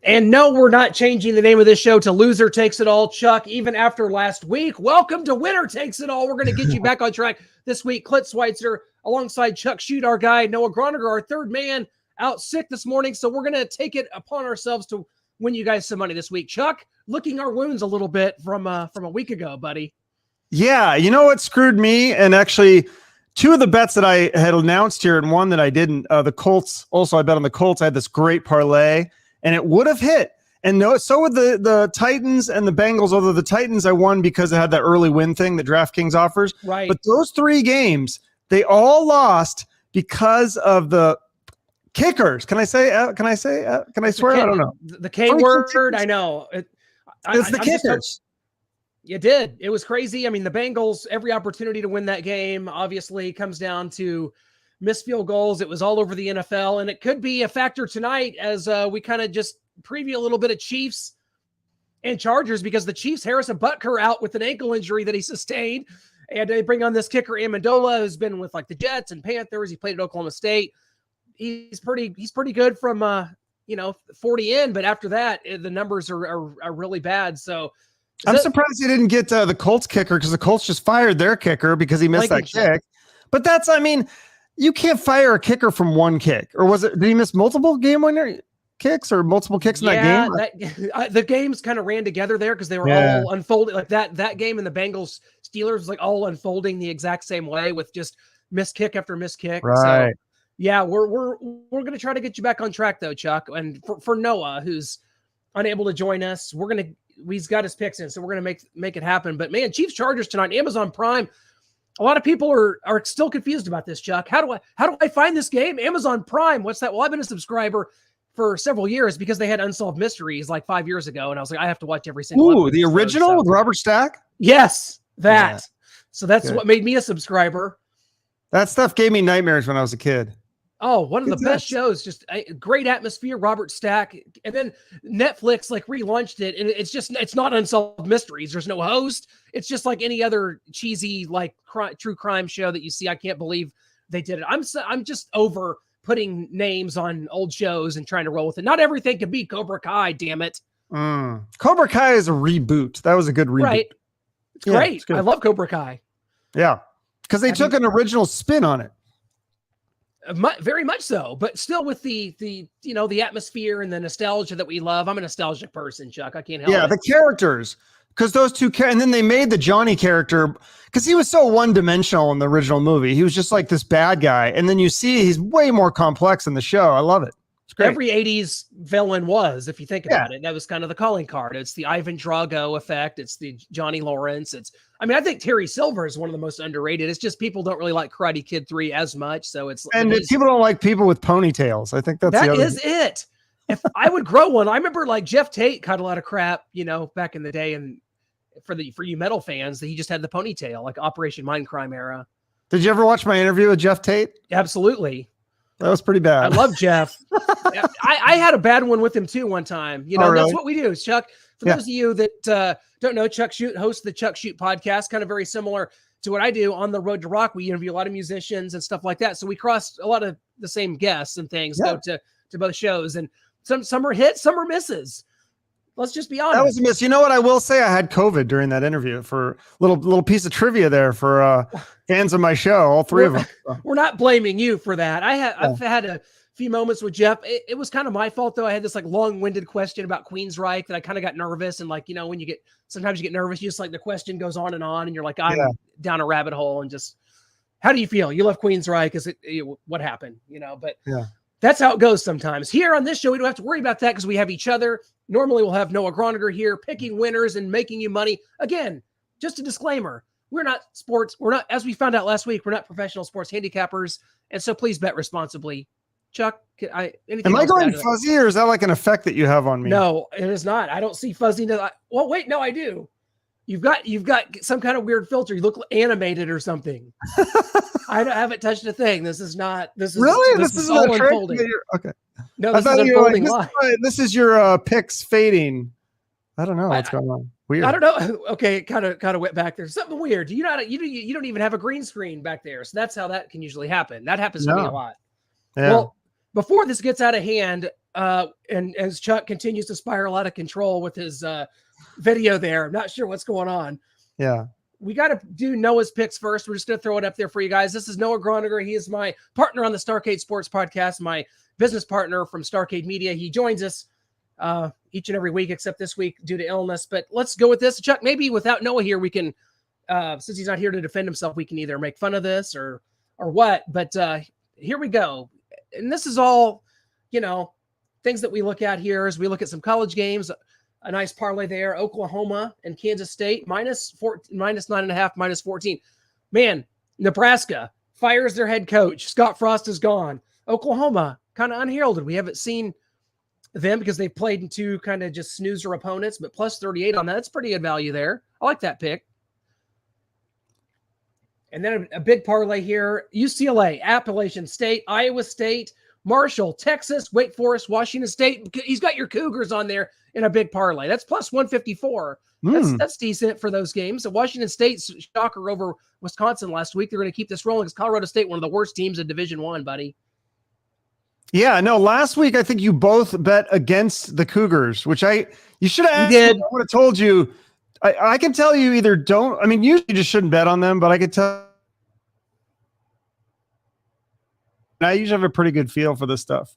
And no, we're not changing the name of this show to Loser Takes It All, Chuck, even after last week. Welcome to Winner Takes It All. We're going to get you back on track this week. Clint Schweitzer alongside Chuck Shoot, our guy, Noah Groniger, our third man, out sick this morning. So we're going to take it upon ourselves to win you guys some money this week. Chuck, licking our wounds a little bit from a week ago, buddy. Yeah, you know what screwed me? And actually, two of the bets that I had announced here and one that I didn't, the Colts, also I bet on the Colts. I had this great parlay. And it would have hit. And no, so would the Titans and the Bengals, although the Titans I won because it had that early win thing that DraftKings offers. Right. But those three games, they all lost because of the kickers. Can I swear? I don't know. The K word, I know. It's the kickers. You did. It was crazy. I mean, the Bengals, every opportunity to win that game, obviously comes down to missed field goals. It was all over the NFL, and it could be a factor tonight as we kind of just preview a little bit of Chiefs and Chargers, because the Chiefs, Harrison Butker out with an ankle injury that he sustained, and they bring on this kicker Amendola, who's been with like the Jets and Panthers. He played at Oklahoma State. He's pretty good from 40 in, but after that, the numbers are really bad. So I'm surprised he didn't get the Colts kicker, because the Colts just fired their kicker because he missed that kick. But that's, I mean, you can't fire a kicker from one kick. Or was it, did he miss multiple game winner kicks or multiple kicks in that game? The games kind of ran together there because they were all unfolding. Like that game in the Bengals Steelers was like all unfolding the exact same way with just missed kick after missed kick. Right. So, yeah, we're going to try to get you back on track though, Chuck. And for Noah, who's unable to join us, he's got his picks in, so we're going to make it happen. But man, Chiefs Chargers tonight, Amazon Prime. A lot of people are still confused about this, Chuck. How do I find this game? Amazon Prime. What's that? Well, I've been a subscriber for several years because they had Unsolved Mysteries like 5 years ago, and I was like, I have to watch every single. Ooh, the original with Robert Stack. Yes, that. Yeah. So that's good. What made me a subscriber. That stuff gave me nightmares when I was a kid. Oh, one of the best shows, just a great atmosphere, Robert Stack. And then Netflix like relaunched it, and it's not Unsolved Mysteries. There's no host. It's just like any other cheesy like true crime show that you see. I can't believe they did it. I'm just over putting names on old shows and trying to roll with it. Not everything can be Cobra Kai, damn it. Cobra Kai is a reboot. That was a good reboot. Right. It's great. I love Cobra Kai. Yeah. Because they took an original spin on it. Very much so, but still with the atmosphere and the nostalgia that we love. I'm a nostalgic person, Chuck. I can't help it. Yeah, the characters, because those two, and then they made the Johnny character because he was so one-dimensional in the original movie. He was just like this bad guy, and then you see he's way more complex in the show. I love it. It's great. Every 80s villain was, if you think about it. That was kind of the calling card. It's the Ivan Drago effect. It's the Johnny Lawrence. I think Terry Silver is one of the most underrated. It's just people don't really like Karate Kid 3 as much. So people don't like people with ponytails. I think that is it. If I would grow one, I remember like Jeff Tate caught a lot of crap, back in the day. And for you metal fans, that he just had the ponytail, like Operation Mindcrime era. Did you ever watch my interview with Jeff Tate? Absolutely. That was pretty bad. I love Jeff. I had a bad one with him too one time. Really? That's what we do, Chuck. For those of you that don't know, Chuck Shoot hosts the Chuck Shoot podcast, kind of very similar to what I do on the Road to Rock. We interview a lot of musicians and stuff like that. So we cross a lot of the same guests and things, go to both shows. And some are hits, some are misses. Let's just be honest. That was a miss. You know what? I will say I had COVID during that interview. For little piece of trivia there for fans of my show, all three of them. We're not blaming you for that. I've had a few moments with Jeff. It was kind of my fault though. I had this like long-winded question about Queensryche that I kind of got nervous, and like, when sometimes you get nervous, you just like the question goes on and you're like, I'm down a rabbit hole, and just, how do you feel? You love Queensryche. Is it what happened? But that's how it goes sometimes. Here on this show, we don't have to worry about that because we have each other. Normally we'll have Noah Groniger here picking winners and making you money. Again, just a disclaimer. We're not sports. We're not, as we found out last week, we're not professional sports handicappers. And so please bet responsibly. Chuck, am I going fuzzy, or is that like an effect that you have on me? No, it is not. I don't see fuzzy. Well, wait, no, I do. You've got some kind of weird filter. You look animated or something. I haven't touched a thing. This is really. This is all unfolding. Okay. No, this is unfolding live. This is your picks fading. I don't know what's going on. Weird. I don't know. Okay, kind of went back there. Something weird. You don't even have a green screen back there, so that's how that can usually happen. That happens to me a lot. Yeah. Well, before this gets out of hand, and as Chuck continues to spiral out of control with his video there, I'm not sure what's going on. Yeah. We got to do Noah's picks first. We're just going to throw it up there for you guys. This is Noah Groniger. He is my partner on the Starcade Sports Podcast, my business partner from Starcade Media. He joins us each and every week, except this week due to illness. But let's go with this. Chuck, maybe without Noah here, we can, since he's not here to defend himself, we can either make fun of this or what. But here we go. And this is all, things that we look at here as we look at some college games. A nice parlay there. Oklahoma and Kansas State minus 9.5, minus 14. Man, Nebraska fires their head coach. Scott Frost is gone. Oklahoma kind of unheralded. We haven't seen them because they've played in two kind of just snoozer opponents, but plus 38 on that. That's pretty good value there. I like that pick. And then a big parlay here. UCLA, Appalachian State, Iowa State, Marshall, Texas, Wake Forest, Washington State. He's got your Cougars on there in a big parlay. That's plus 154. That's decent for those games. So Washington State's shocker over Wisconsin last week. They're going to keep this rolling because Colorado State, one of the worst teams in Division I, buddy. Yeah, no, last week I think you both bet against the Cougars, which you should have asked. You did. I would have told you. I can tell you either don't. I mean, usually you just shouldn't bet on them, but I could tell. I usually have a pretty good feel for this stuff.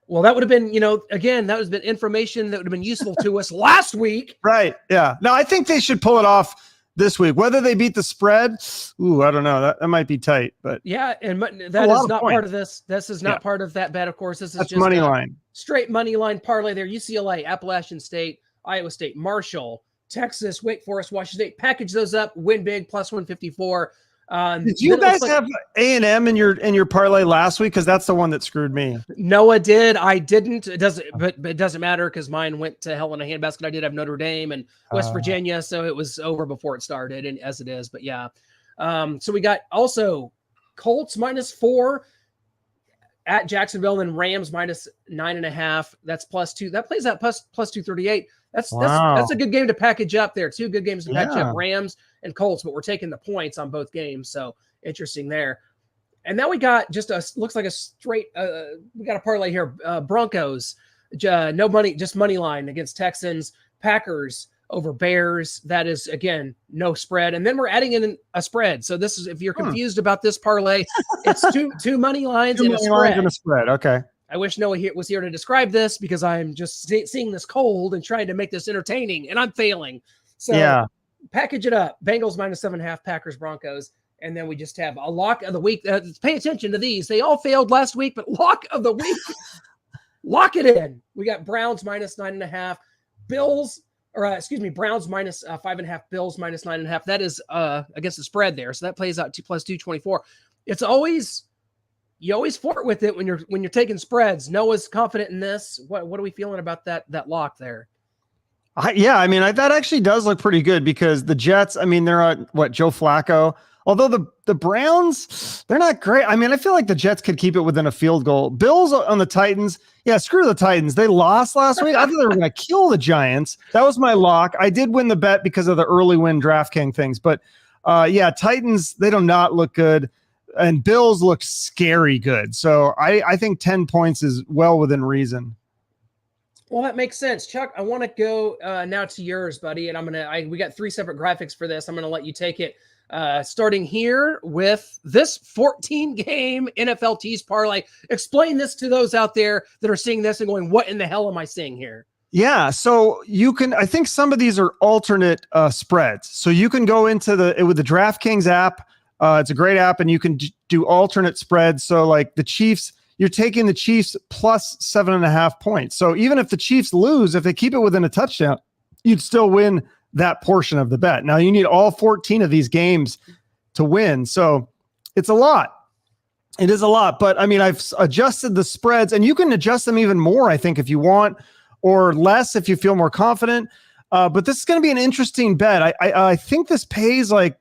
Well, that would have been, again, that would have been information that would have been useful to us last week. Right. Yeah. No, I think they should pull it off this week. Whether they beat the spread, I don't know. That might be tight, but yeah, and that is not part of this. This is not part of that bet, of course. This is just money line. Straight money line parlay there. UCLA, Appalachian State, Iowa State, Marshall, Texas, Wake Forest, Washington State. Package those up, win big, plus 154. Did you guys have A&M in your parlay last week? Because that's the one that screwed me. Noah did. I didn't. It doesn't, but it doesn't matter because mine went to hell in a handbasket. I did have Notre Dame and West Virginia, so it was over before it started, and as it is. But yeah, so we got also Colts minus 4 at Jacksonville, and Rams minus 9.5. That's plus 2. That plays out plus 238. That's a good game to package up there. Two good games to package up, Rams and Colts, but we're taking the points on both games. So interesting there. And now we got just looks like a straight, we got a parlay here. Broncos, no money, just money line against Texans, Packers over Bears. That is, again, no spread. And then we're adding in a spread. So this is, if you're confused about this parlay, it's two money lines and a spread. Okay. I wish Noah was here to describe this because I'm just seeing this cold and trying to make this entertaining, and I'm failing. So package it up. Bengals minus 7.5, Packers, Broncos. And then we just have a lock of the week. Pay attention to these. They all failed last week, but lock of the week. Lock it in. We got Browns minus 9.5, Browns minus 5.5, Bills minus 9.5. That is against the spread there. So that plays out to plus 224. It's always... You always flirt with it when you're taking spreads. Noah's confident in this. What are we feeling about that lock there? That actually does look pretty good because the Jets, they're on Joe Flacco. Although the Browns, they're not great. I feel like the Jets could keep it within a field goal. Bills on the Titans. Yeah, screw the Titans. They lost last week. I thought they were going to kill the Giants. That was my lock. I did win the bet because of the early win DraftKings things. But Titans, they do not look good. And Bills look scary good. So I think 10 points is well within reason. Well, that makes sense. Chuck, I want to go now to yours, buddy. And we got 3 separate graphics for this. I'm going to let you take it. Starting here with this 14-game NFL tease parlay. Explain this to those out there that are seeing this and going, what in the hell am I seeing here? Yeah, so I think some of these are alternate spreads. So you can go into with the DraftKings app. It's a great app, and you can do alternate spreads. So like the Chiefs, you're taking the Chiefs plus 7.5 points. So even if the Chiefs lose, if they keep it within a touchdown, you'd still win that portion of the bet. Now you need all 14 of these games to win. So it's a lot. It is a lot, but I've adjusted the spreads, and you can adjust them even more, I think, if you want, or less if you feel more confident. But this is going to be an interesting bet. I think this pays like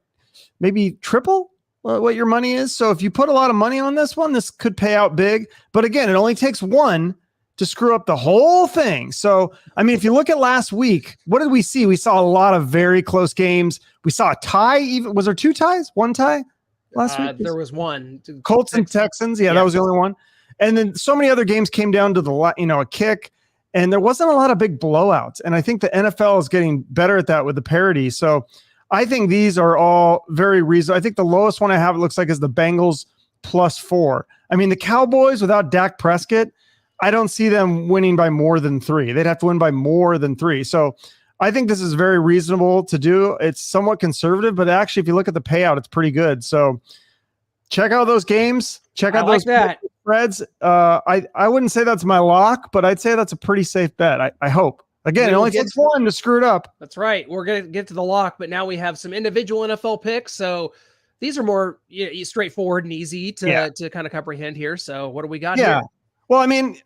maybe triple what your money is. So if you put a lot of money on this one, this could pay out big. But again, it only takes one to screw up the whole thing. So, if you look at last week, what did we see? We saw a lot of very close games. We saw a tie. Even was there 2 ties? 1 tie last week? There was one. Colts and Texans. Yeah, that was the only one. And then so many other games came down to a kick, and there wasn't a lot of big blowouts. And I think the NFL is getting better at that with the parity. So I think these are all very reasonable. I think the lowest one I have, it looks like, is the Bengals +4. I mean, the Cowboys without Dak Prescott, I don't see them winning by more than 3. They'd have to win by more than 3. So I think this is very reasonable to do. It's somewhat conservative, but actually, if you look at the payout, it's pretty good. So check out those games. Check out those spreads. I wouldn't say that's my lock, but I'd say that's a pretty safe bet. I hope. Again, it only takes one to screw it up. That's right. We're going to get to the lock, but now we have some individual NFL picks. So these are more straightforward and easy to kind of comprehend here. So what do we got here? Well, I mean,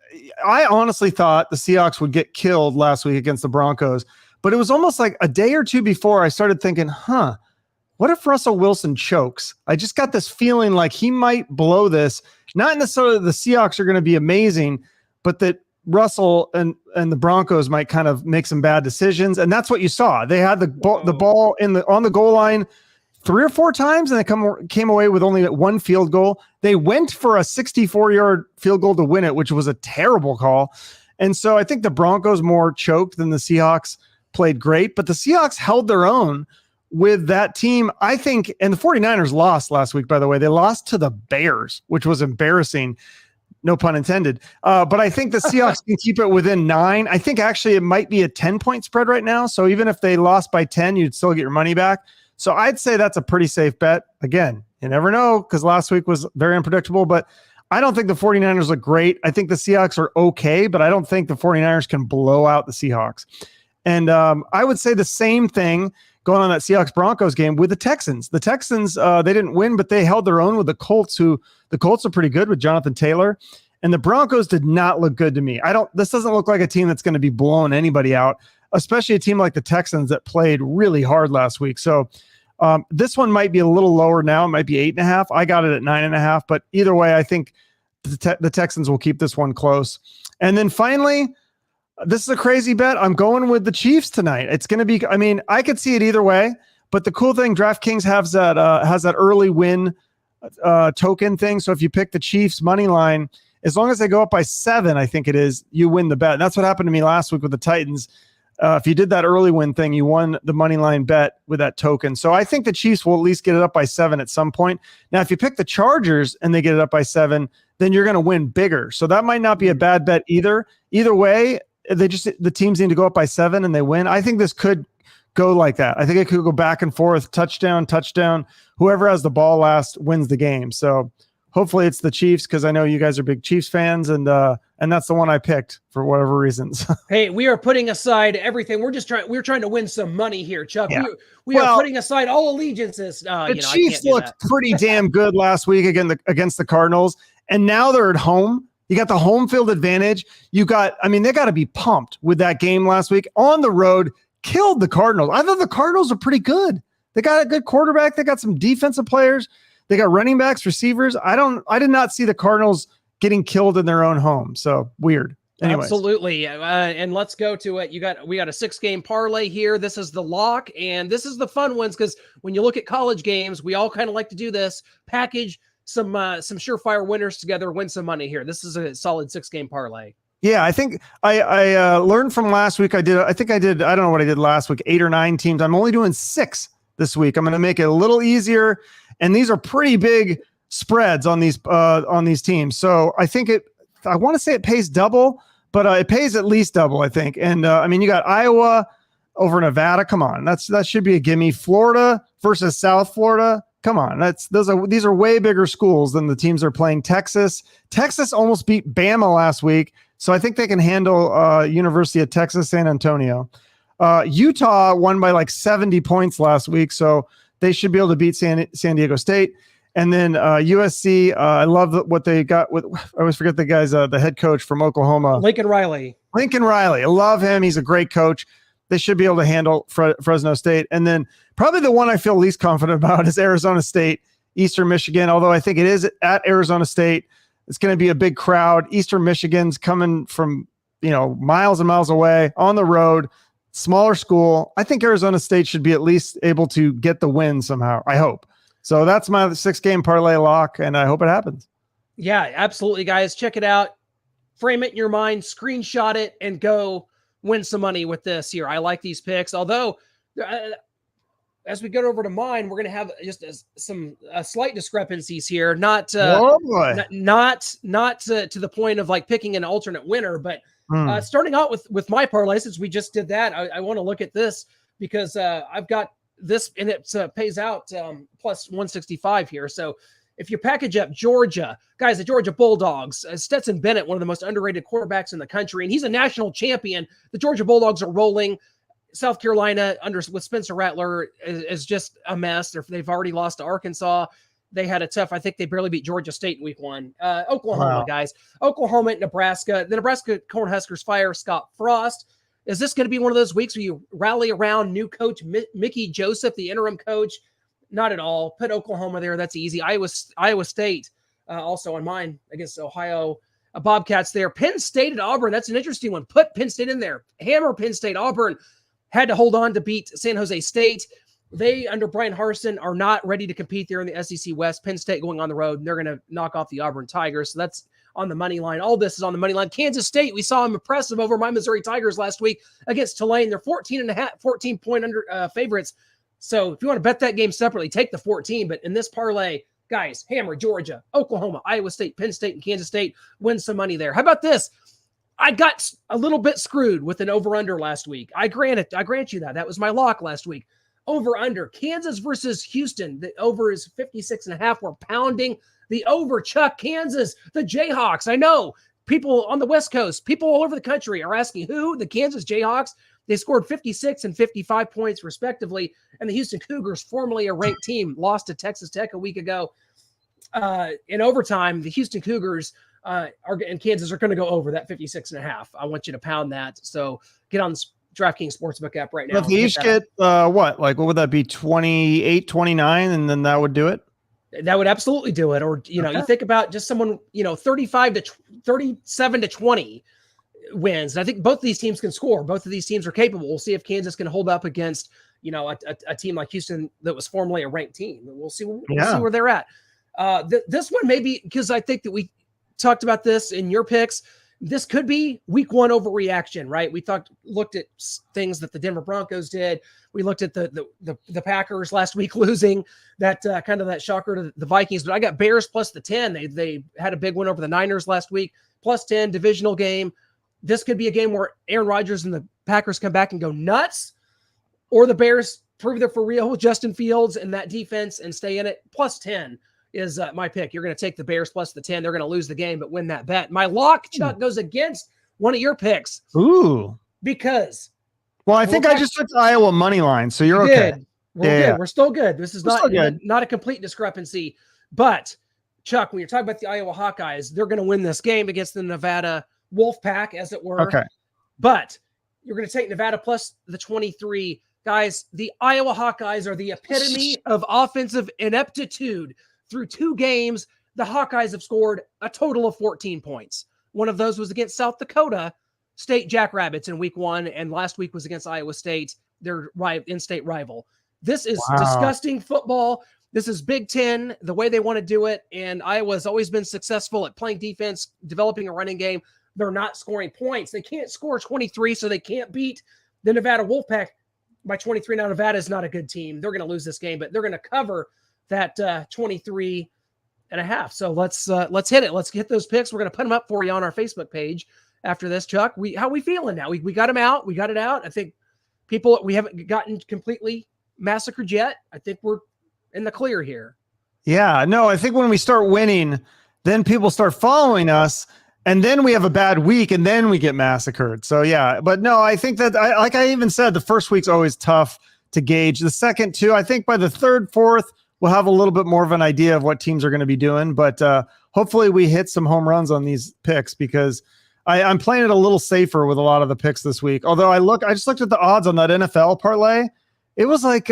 I honestly thought the Seahawks would get killed last week against the Broncos, but it was almost like a day or two before I started thinking, what if Russell Wilson chokes? I just got this feeling like he might blow this. Not necessarily the Seahawks are going to be amazing, but that Russell and the Broncos might kind of make some bad decisions. And that's what you saw. They had the ball on the goal line 3 or 4 times, and they came away with only 1 field goal. They went for a 64-yard field goal to win it, which was a terrible call. And so I think the Broncos more choked than the Seahawks played great, but the Seahawks held their own with that team, I think. And the 49ers lost last week, by the way. They lost to the Bears, which was embarrassing. No pun intended. But I think the Seahawks can keep it within 9. I think actually it might be a 10-point spread right now. So even if they lost by 10, you'd still get your money back. So I'd say that's a pretty safe bet. Again, you never know, because last week was very unpredictable, but I don't think the 49ers look great. I think the Seahawks are okay, but I don't think the 49ers can blow out the Seahawks. And I would say the same thing going on that Seahawks-Broncos game with the Texans. The Texans, they didn't win, but they held their own with the Colts, the Colts are pretty good with Jonathan Taylor. And the Broncos did not look good to me. This doesn't look like a team that's going to be blowing anybody out, especially a team like the Texans that played really hard last week. So this one might be a little lower now. It might be 8.5. I got it at 9.5, but either way, I think the Texans will keep this one close. And then finally, this is a crazy bet. I'm going with the Chiefs tonight. It's going to be, I mean, I could see it either way, but the cool thing, DraftKings has that early win token thing. So if you pick the Chiefs money line, as long as they go up by 7, I think it is, you win the bet. And that's what happened to me last week with the Titans. If you did that early win thing, you won the money line bet with that token. So I think the Chiefs will at least get it up by 7 at some point. Now, if you pick the Chargers and they get it up by 7, then you're going to win bigger. So that might not be a bad bet either. Either way, the teams need to go up by 7 and they win. I think this could go like that. I think it could go back and forth, touchdown. Whoever has the ball last wins the game. So hopefully it's the Chiefs, because I know you guys are big Chiefs fans, and that's the one I picked for whatever reasons. Hey, we are putting aside everything. We're trying to win some money here, Chuck. Yeah. We are putting aside all allegiances. The Chiefs looked pretty damn good last week against the Cardinals, and now they're at home. You got the home field advantage. They got to be pumped with that game last week on the road. Killed the Cardinals. I thought the Cardinals are pretty good. They got a good quarterback. They got some defensive players. They got running backs, receivers. I did not see the Cardinals getting killed in their own home. So weird. Anyways. Absolutely. And let's go to it. We got a 6-game parlay here. This is the lock, and this is the fun ones, because when you look at college games, we all kind of like to do this, package some surefire winners together, win some money here. This is a solid 6-game parlay. Yeah, I think I learned from last week. I don't know what I did last week, 8 or 9 teams. I'm only doing 6 this week. I'm going to make it a little easier. And these are pretty big spreads on these teams. So I think I want to say it pays double, but it pays at least double, I think. And you got Iowa over Nevada. Come on. That should be a gimme. Florida versus South Florida. Come on. These are way bigger schools than the teams are playing. Texas almost beat Bama last week. So I think they can handle University of Texas, San Antonio. Utah won by like 70 points last week, so they should be able to beat San Diego State. And then USC, I love what they got with. I always forget the guy's the head coach from Oklahoma, Lincoln Riley. I love him. He's a great coach. They should be able to handle Fresno State. And then probably the one I feel least confident about is Arizona State, Eastern Michigan. Although I think it is at Arizona State, it's going to be a big crowd. Eastern Michigan's coming from miles and miles away on the road. Smaller school. I think Arizona State should be at least able to get the win somehow. I hope. So that's my 6-game parlay lock, and I hope it happens. Yeah, absolutely, guys. Check it out. Frame it in your mind, screenshot it, and go win some money with this here. I like these picks. Although, as we get over to mine, we're going to have just some slight discrepancies here. Not to the point of like picking an alternate winner, but starting out with my parlay, since we just did that, I want to look at this because I've got this, and it pays out plus 165 here. So if you package up Georgia, guys, the Georgia Bulldogs, Stetson Bennett, one of the most underrated quarterbacks in the country, and he's a national champion. The Georgia Bulldogs are rolling. South Carolina with Spencer Rattler is just a mess. They've already lost to Arkansas. They had a tough, I think they barely beat Georgia State in week 1. Oklahoma, guys. Oklahoma at Nebraska. The Nebraska Cornhuskers fire Scott Frost. Is this going to be one of those weeks where you rally around new coach Mickey Joseph, the interim coach? Not at all. Put Oklahoma there. That's easy. Iowa State also on mine against Ohio. Bobcats there. Penn State at Auburn. That's an interesting one. Put Penn State in there. Hammer Penn State. Auburn had to hold on to beat San Jose State. They, under Brian Harsin, are not ready to compete there in the SEC West. Penn State going on the road, and they're going to knock off the Auburn Tigers. So that's on the money line. All this is on the money line. Kansas State, we saw them impressive over my Missouri Tigers last week against Tulane. They're 14-point under favorites. So if you want to bet that game separately, take the 14. But in this parlay, guys, hammer Georgia, Oklahoma, Iowa State, Penn State, and Kansas State. Win some money there. How about this? I got a little bit screwed with an over-under last week. I grant you that. That was my lock last week. Over-under. Kansas versus Houston. The over is 56.5. We're pounding the over. Chuck, Kansas, the Jayhawks. I know people on the West Coast, people all over the country are asking who? The Kansas Jayhawks. They scored 56 and 55 points respectively. And the Houston Cougars, formerly a ranked team, lost to Texas Tech a week ago. In overtime, the Houston Cougars and Kansas are going to go over that 56.5. I want you to pound that. So get on the DraftKings Sportsbook app right now. If they each get what would that be? 28, 29, and then that would do it? That would absolutely do it. Or, you think about just someone, 37 to 20 wins. And I think both of these teams can score. Both of these teams are capable. We'll see if Kansas can hold up against, a team like Houston that was formerly a ranked team. We'll see where they're at. This one maybe, because I think that we talked about this in your picks. This could be week 1 overreaction, right? We looked at things that the Denver Broncos did. We looked at the Packers last week losing that kind of that shocker to the Vikings. But I got Bears plus the 10. They had a big win over the Niners last week. Plus 10, divisional game. This could be a game where Aaron Rodgers and the Packers come back and go nuts, or the Bears prove they're for real with Justin Fields and that defense and stay in it. Plus 10 is my pick. You're going to take the Bears plus the 10. They're going to lose the game, but win that bet. My lock, Chuck, goes against one of your picks. Ooh. Because. Well, I think I just took the Iowa money line, so you're okay. We're good. Yeah. We're still good. This is not a complete discrepancy. But, Chuck, when you're talking about the Iowa Hawkeyes, they're going to win this game against the Nevada Wolfpack, as it were. Okay. But you're going to take Nevada plus the 23. Guys, the Iowa Hawkeyes are the epitome of offensive ineptitude. Through 2 games, the Hawkeyes have scored a total of 14 points. One of those was against South Dakota State Jackrabbits in week 1, and last week was against Iowa State, their in-state rival. This is disgusting football. This is Big Ten, the way they want to do it, and Iowa's always been successful at playing defense, developing a running game. They're not scoring points. They can't score 23, so they can't beat the Nevada Wolfpack by 23. Now, Nevada is not a good team. They're going to lose this game, but they're going to cover that 23.5. So let's hit it. Let's get those picks. We're going to put them up for you on our Facebook page after this, Chuck. How we feeling now? We got them out. We got it out. I think we haven't gotten completely massacred yet. I think we're in the clear here. Yeah, no, I think when we start winning, then people start following us, and then we have a bad week, and then we get massacred. So yeah, but no, I think that like I even said, the first week's always tough to gauge. The second too, I think by the third, fourth, we'll have a little bit more of an idea of what teams are going to be doing, but hopefully we hit some home runs on these picks, because I'm playing it a little safer with a lot of the picks this week. Although I just looked at the odds on that NFL parlay. It was like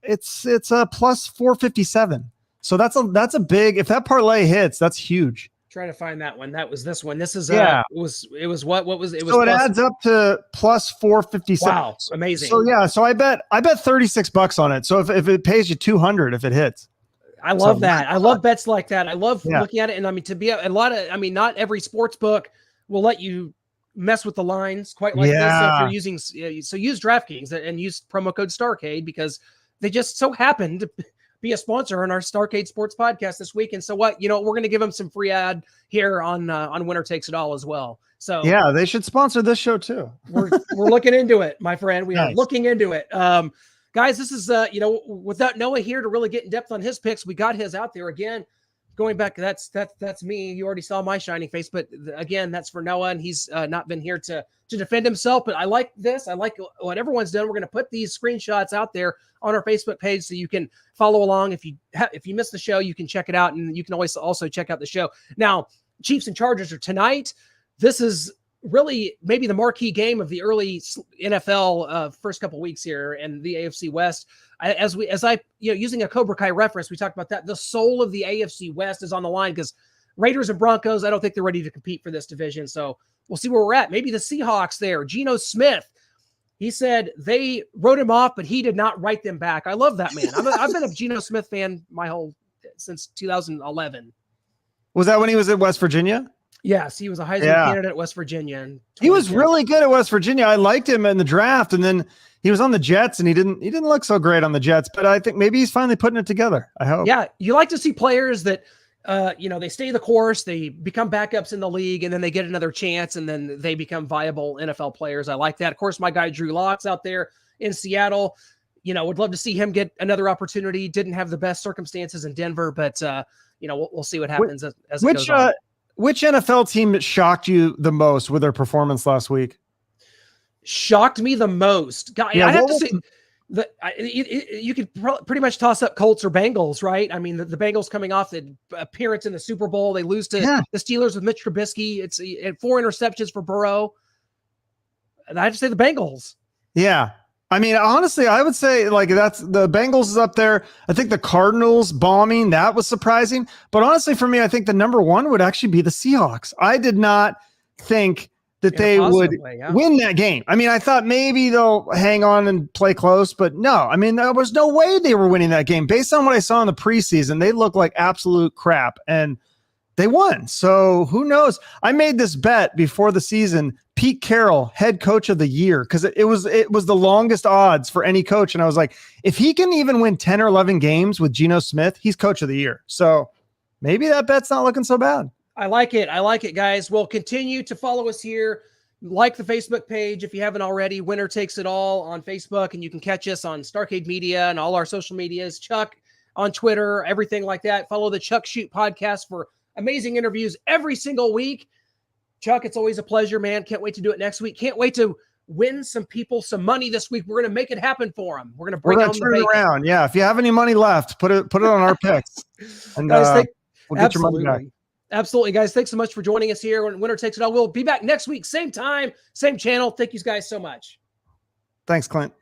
it's a plus 457. So that's a big, if that parlay hits, that's huge. Trying to find that one. That was this one. This is it was what was it? So it adds up to plus 457. Wow, amazing. So yeah, so I bet $36 on it. So if it pays you 200 if it hits. I love that. I love bets like that. I love Yeah. looking at it. And I mean, to be a lot of, I mean, not every sports book will let you mess with the lines quite like this. So if you're using, so use DraftKings and use promo code Starcade because they just so happened to be a sponsor on our Starcade Sports podcast this week. And so what, we're going to give them some free ad here on Winner Takes It All as well. So yeah, they should sponsor this show too. we're looking into it, my friend. We are looking into it. Guys, this is, without Noah here to really get in depth on his picks, we got his out there again. Going back, that's me. You already saw my shining face, but again, that's for Noah, and he's not been here to defend himself. But I like this. I like what everyone's done. We're going to put these screenshots out there on our Facebook page so you can follow along. If you missed the show, you can check it out, and you can always also check out the show. Now, Chiefs and Chargers are tonight. This is really maybe the marquee game of the early NFL first couple weeks here in the AFC West. Using a Cobra Kai reference, we talked about that. The soul of the AFC West is on the line because Raiders and Broncos, I don't think they're ready to compete for this division. So we'll see where we're at. Maybe the Seahawks there. Geno Smith, he said they wrote him off, but he did not write them back. I love that man. I've been a Geno Smith fan since 2011. Was that when he was at West Virginia? Yes, he was a Heisman candidate at West Virginia. He was really good at West Virginia. I liked him in the draft, and then he was on the Jets, and he didn't look so great on the Jets. But I think maybe he's finally putting it together. I hope. Yeah, you like to see players that they stay the course, they become backups in the league, and then they get another chance, and then they become viable NFL players. I like that. Of course, my guy Drew Lock's out there in Seattle. Would love to see him get another opportunity. Didn't have the best circumstances in Denver, but we'll see what happens as it goes on. Which NFL team shocked you the most with their performance last week? Shocked me the most. God, I have to say that you could pretty much toss up Colts or Bengals, right? I mean, the Bengals coming off the appearance in the Super Bowl, they lose to the Steelers with Mitch Trubisky. It's 4 interceptions for Burrow. And I have to say the Bengals. Yeah. I mean, honestly, I would say that's the Bengals is up there. I think the Cardinals bombing, that was surprising. But honestly, for me, I think the number one would actually be the Seahawks. I did not think that they would win that game. I mean, I thought maybe they'll hang on and play close, but no. I mean, there was no way they were winning that game. Based on what I saw in the preseason, they looked like absolute crap, and they won. So who knows? I made this bet before the season, Pete Carroll, head coach of the year, because it was the longest odds for any coach. And I was like, if he can even win 10 or 11 games with Geno Smith, he's coach of the year. So maybe that bet's not looking so bad. I like it, guys. We'll continue to follow us here. Like the Facebook page if you haven't already. Winner Takes It All on Facebook, and you can catch us on Starcade Media and all our social medias. Chuck on Twitter, everything like that. Follow the Chuck Shoot podcast for amazing interviews every single week. Chuck, it's always a pleasure, man. Can't wait to do it next week. Can't wait to win some people some money this week. We're going to make it happen for them. We're going to bring them around. Yeah, if you have any money left, put it on our picks, and guys, we'll get your money back. Absolutely, guys. Thanks so much for joining us here on Winner Takes It All. We'll be back next week, same time, same channel. Thank you guys so much. Thanks, Clint.